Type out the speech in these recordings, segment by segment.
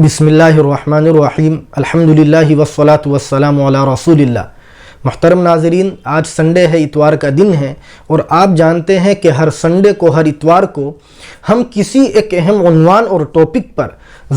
بسم اللہ الرحمن الرحیم الحمدللہ والصلاة والسلام علی رسول اللہ۔ محترم ناظرین، آج سنڈے ہے، اتوار کا دن ہے، اور آپ جانتے ہیں کہ ہر سنڈے کو، ہر اتوار کو ہم کسی ایک اہم عنوان اور ٹاپک پر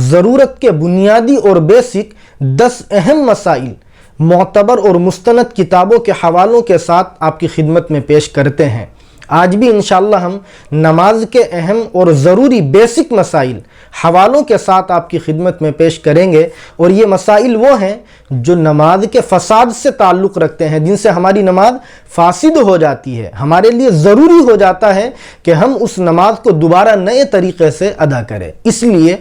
ضرورت کے بنیادی اور بیسک 10 اہم مسائل معتبر اور مستند کتابوں کے حوالوں کے ساتھ آپ کی خدمت میں پیش کرتے ہیں۔ آج بھی انشاءاللہ ہم نماز کے اہم اور ضروری بیسک مسائل حوالوں کے ساتھ آپ کی خدمت میں پیش کریں گے، اور یہ مسائل وہ ہیں جو نماز کے فساد سے تعلق رکھتے ہیں، جن سے ہماری نماز فاسد ہو جاتی ہے۔ ہمارے لیے ضروری ہو جاتا ہے کہ ہم اس نماز کو دوبارہ نئے طریقے سے ادا کریں۔ اس لیے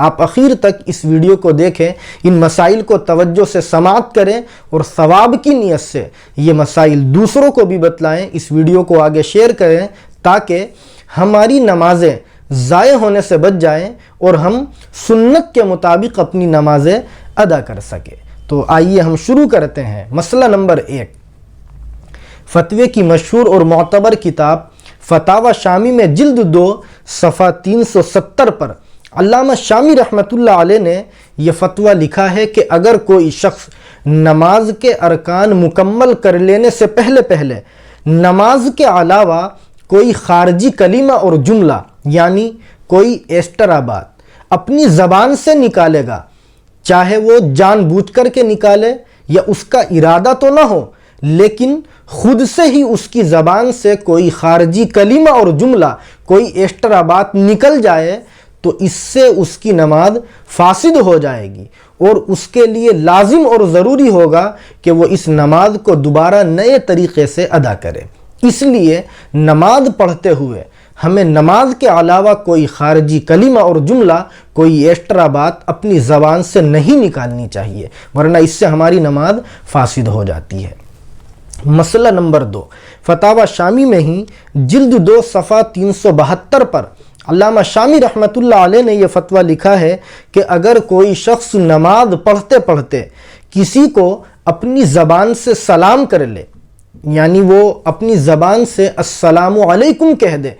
آپ آخر تک اس ویڈیو کو دیکھیں، ان مسائل کو توجہ سے سماعت کریں اور ثواب کی نیت سے یہ مسائل دوسروں کو بھی بتلائیں۔ اس ویڈیو کو آگے شیئر کریں تاکہ ہماری نمازیں ضائع ہونے سے بچ جائیں اور ہم سنت کے مطابق اپنی نمازیں ادا کر سکیں۔ تو آئیے ہم شروع کرتے ہیں۔ مسئلہ نمبر 1، فتوے کی مشہور اور معتبر کتاب فتاوی شامی میں جلد 2 صفحہ 370 پر علامہ شامی رحمۃ اللہ علیہ نے یہ فتویٰ لکھا ہے کہ اگر کوئی شخص نماز کے ارکان مکمل کر لینے سے پہلے نماز کے علاوہ کوئی خارجی کلمہ اور جملہ یعنی کوئی ایکسٹرا بات اپنی زبان سے نکالے گا، چاہے وہ جان بوجھ کر کے نکالے یا اس کا ارادہ تو نہ ہو، لیکن خود سے ہی اس کی زبان سے کوئی خارجی کلمہ اور جملہ، کوئی ایکسٹرا بات نکل جائے، تو اس سے اس کی نماز فاسد ہو جائے گی، اور اس کے لیے لازم اور ضروری ہوگا کہ وہ اس نماز کو دوبارہ نئے طریقے سے ادا کرے۔ اس لیے نماز پڑھتے ہوئے ہمیں نماز کے علاوہ کوئی خارجی کلمہ اور جملہ، کوئی ایکسٹرا بات اپنی زبان سے نہیں نکالنی چاہیے، ورنہ اس سے ہماری نماز فاسد ہو جاتی ہے۔ مسئلہ نمبر 2، فتاوی شامی میں ہی جلد 2 صفحہ 372 پر علامہ شامی رحمۃ اللہ علیہ نے یہ فتویٰ لکھا ہے کہ اگر کوئی شخص نماز پڑھتے کسی کو اپنی زبان سے سلام کر لے، یعنی وہ اپنی زبان سے السلام علیکم کہہ دے،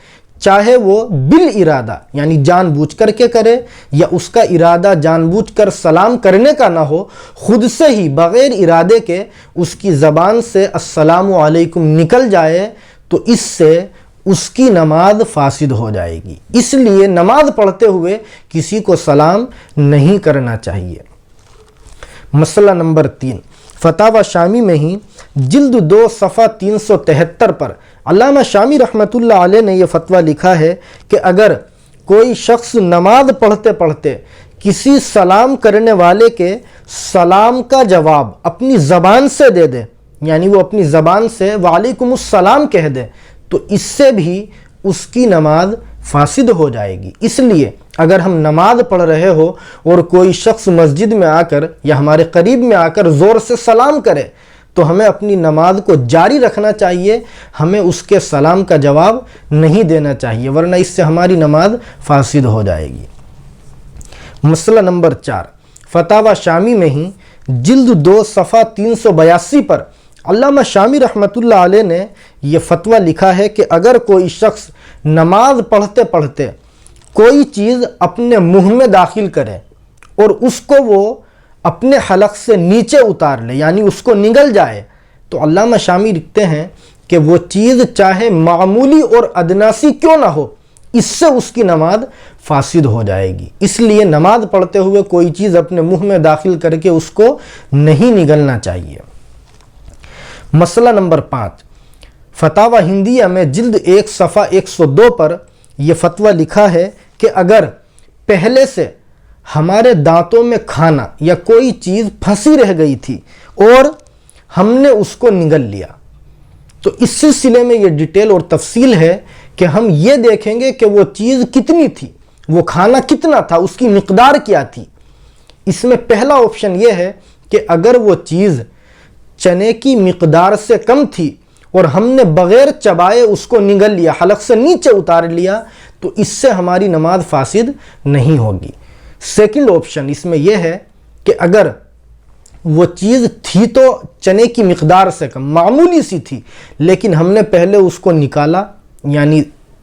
چاہے وہ بالارادہ یعنی جان بوجھ کر کے کرے یا اس کا ارادہ جان بوجھ کر سلام کرنے کا نہ ہو، خود سے ہی بغیر ارادے کے اس کی زبان سے السلام علیکم نکل جائے، تو اس سے اس کی نماز فاسد ہو جائے گی۔ اس لیے نماز پڑھتے ہوئے کسی کو سلام نہیں کرنا چاہیے۔ مسئلہ نمبر 3، فتاوی شامی میں ہی جلد 2 صفحہ 373 پر علامہ شامی رحمۃ اللہ علیہ نے یہ فتویٰ لکھا ہے کہ اگر کوئی شخص نماز پڑھتے کسی سلام کرنے والے کے سلام کا جواب اپنی زبان سے دے دے، یعنی وہ اپنی زبان سے وعلیکم السلام کہہ دے، تو اس سے بھی اس کی نماز فاسد ہو جائے گی۔ اس لیے اگر ہم نماز پڑھ رہے ہو اور کوئی شخص مسجد میں آ کر یا ہمارے قریب میں آ کر زور سے سلام کرے، تو ہمیں اپنی نماز کو جاری رکھنا چاہیے، ہمیں اس کے سلام کا جواب نہیں دینا چاہیے، ورنہ اس سے ہماری نماز فاسد ہو جائے گی۔ مسئلہ نمبر 4، فتاوی شامی میں ہی جلد 2 صفحہ 382 پر علامہ شامی رحمۃ اللہ علیہ نے یہ فتویٰ لکھا ہے کہ اگر کوئی شخص نماز پڑھتے کوئی چیز اپنے منہ میں داخل کرے اور اس کو وہ اپنے حلق سے نیچے اتار لے، یعنی اس کو نگل جائے، تو علامہ شامی لکھتے ہیں کہ وہ چیز چاہے معمولی اور ادنا سی کیوں نہ ہو، اس سے اس کی نماز فاسد ہو جائے گی۔ اس لیے نماز پڑھتے ہوئے کوئی چیز اپنے منہ میں داخل کر کے اس کو نہیں نگلنا چاہیے۔ مسئلہ نمبر 5، فتاوی ہندیہ میں جلد 1 صفحہ 102 پر یہ فتویٰ لکھا ہے کہ اگر پہلے سے ہمارے دانتوں میں کھانا یا کوئی چیز پھنسی رہ گئی تھی اور ہم نے اس کو نگل لیا، تو اس سلسلے میں یہ ڈیٹیل اور تفصیل ہے کہ ہم یہ دیکھیں گے کہ وہ چیز کتنی تھی، وہ کھانا کتنا تھا، اس کی مقدار کیا تھی۔ اس میں پہلا آپشن یہ ہے کہ اگر وہ چیز چنے کی مقدار سے کم تھی اور ہم نے بغیر چبائے اس کو نگل لیا، حلق سے نیچے اتار لیا، تو اس سے ہماری نماز فاسد نہیں ہوگی۔ سیکنڈ آپشن اس میں یہ ہے کہ اگر وہ چیز تھی تو چنے کی مقدار سے کم، معمولی سی تھی، لیکن ہم نے پہلے اس کو نکالا، یعنی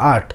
8,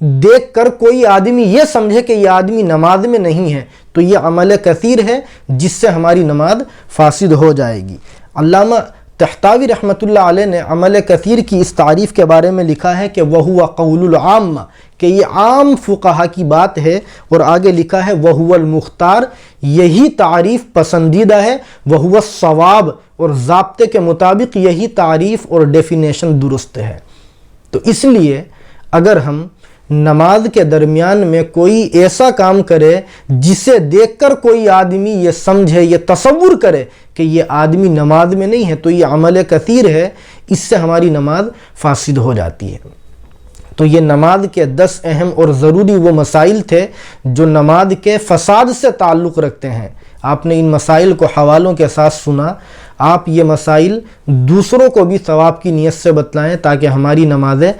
دیکھ کر کوئی آدمی یہ سمجھے کہ یہ آدمی نماز میں نہیں ہے تو یہ عمل کثیر ہے جس سے ہماری نماز فاسد ہو جائے گی۔ علامہ طحطاوی رحمۃ اللہ علیہ نے عمل کثیر کی اس تعریف کے بارے میں لکھا ہے کہ وَهُوَ قَوْلُ الْعَامَّةِ، کہ یہ عام فقہا کی بات ہے، اور آگے لکھا ہے وَهُوَ الْمُخْتَارِ، یہی تعریف پسندیدہ ہے، وَهُوَ الصَّوَابُ، اور ضابطے کے مطابق یہی تعریف اور ڈیفینیشن درست ہے۔ تو اس لیے اگر ہم نماز کے درمیان میں کوئی ایسا کام کرے جسے دیکھ کر کوئی آدمی یہ سمجھے، یہ تصور کرے کہ یہ آدمی نماز میں نہیں ہے، تو یہ عمل کثیر ہے، اس سے ہماری نماز فاسد ہو جاتی ہے۔ تو یہ نماز کے 10 اہم اور ضروری وہ مسائل تھے جو نماز کے فساد سے تعلق رکھتے ہیں۔ آپ نے ان مسائل کو حوالوں کے ساتھ سنا، آپ یہ مسائل دوسروں کو بھی ثواب کی نیت سے بتلائیں تاکہ ہماری نمازیں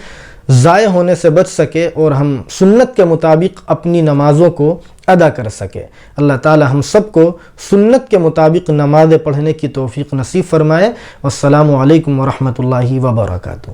ضائع ہونے سے بچ سکے اور ہم سنت کے مطابق اپنی نمازوں کو ادا کر سکے۔ اللہ تعالی ہم سب کو سنت کے مطابق نمازیں پڑھنے کی توفیق نصیب فرمائے۔ والسلام علیکم ورحمۃ اللہ وبرکاتہ۔